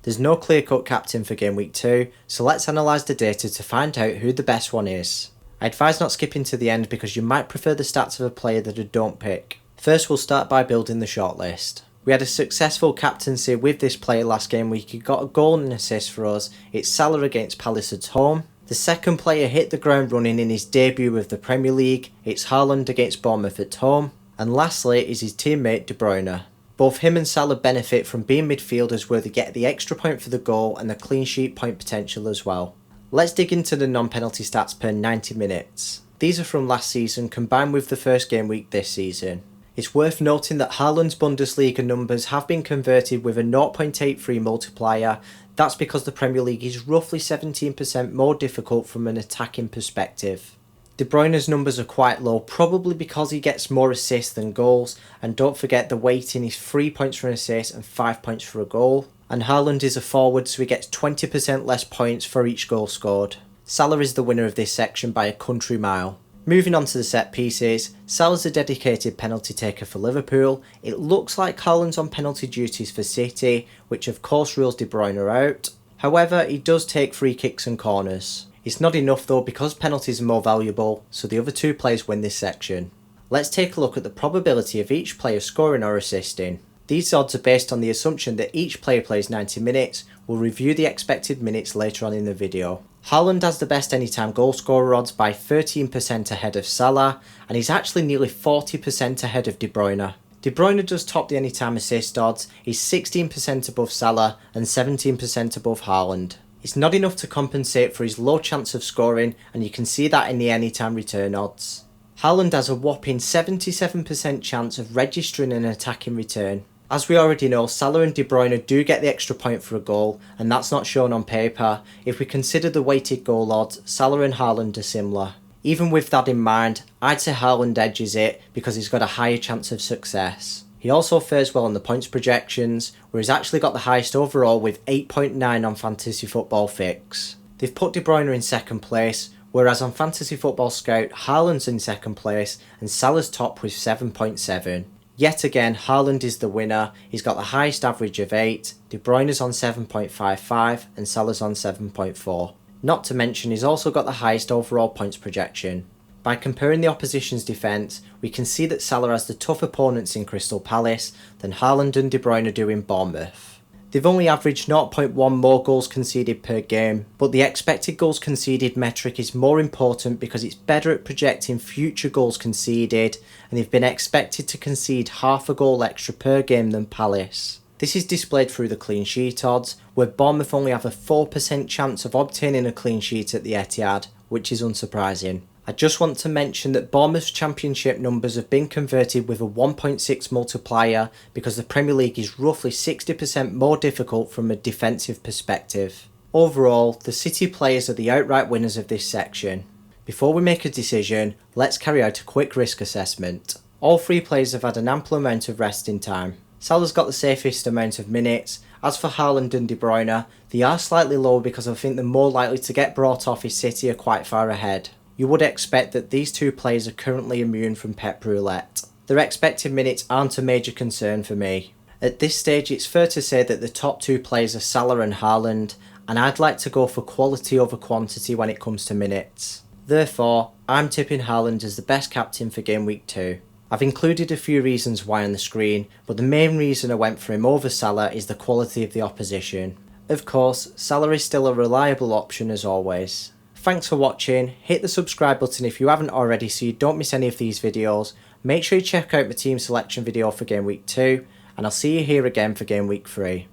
There's no clear-cut captain for Game Week 2, so let's analyse the data to find out who the best one is. I advise not skipping to the end because you might prefer the stats of a player that I don't pick. First we'll start by building the shortlist. We had a successful captaincy with this player last game week. He got a goal and an assist for us. It's Salah against Palace at home. The second player hit the ground running in his debut with the Premier League. It's HAALAND against Bournemouth at home. And lastly is his teammate De Bruyne. Both him and Salah benefit from being midfielders where they get the extra point for the goal and the clean sheet point potential as well. Let's dig into the non-penalty stats per 90 minutes. These are from last season combined with the first game week this season. It's worth noting that HAALAND's Bundesliga numbers have been converted with a 0.83 multiplier. That's because the Premier League is roughly 17% more difficult from an attacking perspective. De Bruyne's numbers are quite low, probably because he gets more assists than goals, and don't forget the weighting is 3 points for an assist and 5 points for a goal. And HAALAND is a forward, so he gets 20% less points for each goal scored. Salah is the winner of this section by a country mile. Moving on to the set pieces, Salah's a dedicated penalty taker for Liverpool. It looks like HAALAND's on penalty duties for City, which of course rules De Bruyne out. However, he does take free kicks and corners. It's not enough though because penalties are more valuable, so the other two players win this section. Let's take a look at the probability of each player scoring or assisting. These odds are based on the assumption that each player plays 90 minutes. We'll review the expected minutes later on in the video. HAALAND has the best anytime goal scorer odds by 13% ahead of Salah, and he's actually nearly 40% ahead of De Bruyne. De Bruyne does top the anytime assist odds. He's 16% above Salah and 17% above HAALAND. It's not enough to compensate for his low chance of scoring, and you can see that in the anytime return odds. HAALAND has a whopping 77% chance of registering an attacking return. As we already know, Salah and De Bruyne do get the extra point for a goal, and that's not shown on paper. If we consider the weighted goal odds, Salah and HAALAND are similar. Even with that in mind, I'd say HAALAND edges it because he's got a higher chance of success. He also fares well on the points projections, where he's actually got the highest overall with 8.9 on Fantasy Football Fix. They've put De Bruyne in second place, whereas on Fantasy Football Scout, HAALAND's in second place and Salah's top with 7.7. Yet again, HAALAND is the winner. He's got the highest average of 8, De Bruyne's on 7.55 and Salah's on 7.4. Not to mention he's also got the highest overall points projection. By comparing the opposition's defence, we can see that Salah has the tough opponents in Crystal Palace than HAALAND and De Bruyne do in Bournemouth. They've only averaged 0.1 more goals conceded per game, but the expected goals conceded metric is more important because it's better at projecting future goals conceded, and they've been expected to concede half a goal extra per game than Palace. This is displayed through the clean sheet odds, where Bournemouth only have a 4% chance of obtaining a clean sheet at the Etihad, which is unsurprising. I just want to mention that Bournemouth's championship numbers have been converted with a 1.6 multiplier because the Premier League is roughly 60% more difficult from a defensive perspective. Overall, the City players are the outright winners of this section. Before we make a decision, let's carry out a quick risk assessment. All three players have had an ample amount of resting time. Salah's got the safest amount of minutes. As for HAALAND and De Bruyne, they are slightly lower because I think they're more likely to get brought off if City are quite far ahead. You would expect that these two players are currently immune from Pep Roulette. Their expected minutes aren't a major concern for me. At this stage it's fair to say that the top two players are Salah and HAALAND, and I'd like to go for quality over quantity when it comes to minutes. Therefore, I'm tipping HAALAND as the best captain for Game Week 2. I've included a few reasons why on the screen, but the main reason I went for him over Salah is the quality of the opposition. Of course, Salah is still a reliable option as always. Thanks for watching. Hit the subscribe button if you haven't already so you don't miss any of these videos. Make sure you check out my team selection video for Game Week 2, and I'll see you here again for Game Week 3.